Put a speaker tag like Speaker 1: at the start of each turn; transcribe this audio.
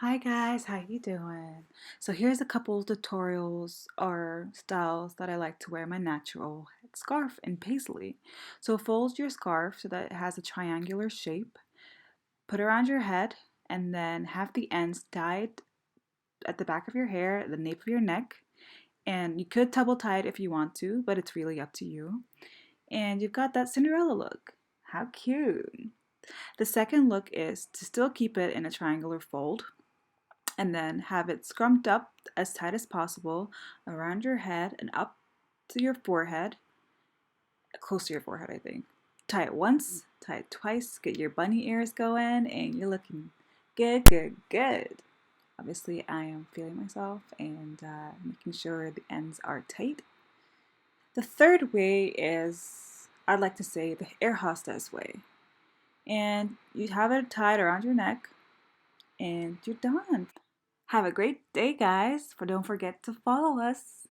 Speaker 1: Hi guys, how you doing? So here's a couple of tutorials or styles that I like to wear my natural scarf and paisley. So fold your scarf so that it has a triangular shape. Put it around your head and then have the ends tied at the back of your hair, the nape of your neck. And you could double tie it if you want to, but it's really up to you. And you've got that Cinderella look. How cute. The second look is to still keep it in a triangular fold and then have it scrumped up as tight as possible around your head and up to your forehead, close to your forehead, I think. Tie it once, tie it twice, get your bunny ears going, and you're looking good, good, good. Obviously, I am feeling myself and making sure the ends are tight. The third way is, I'd like to say, the air hostess way. And you have it tied around your neck, and you're done. Have a great day, guys. But don't forget to follow us.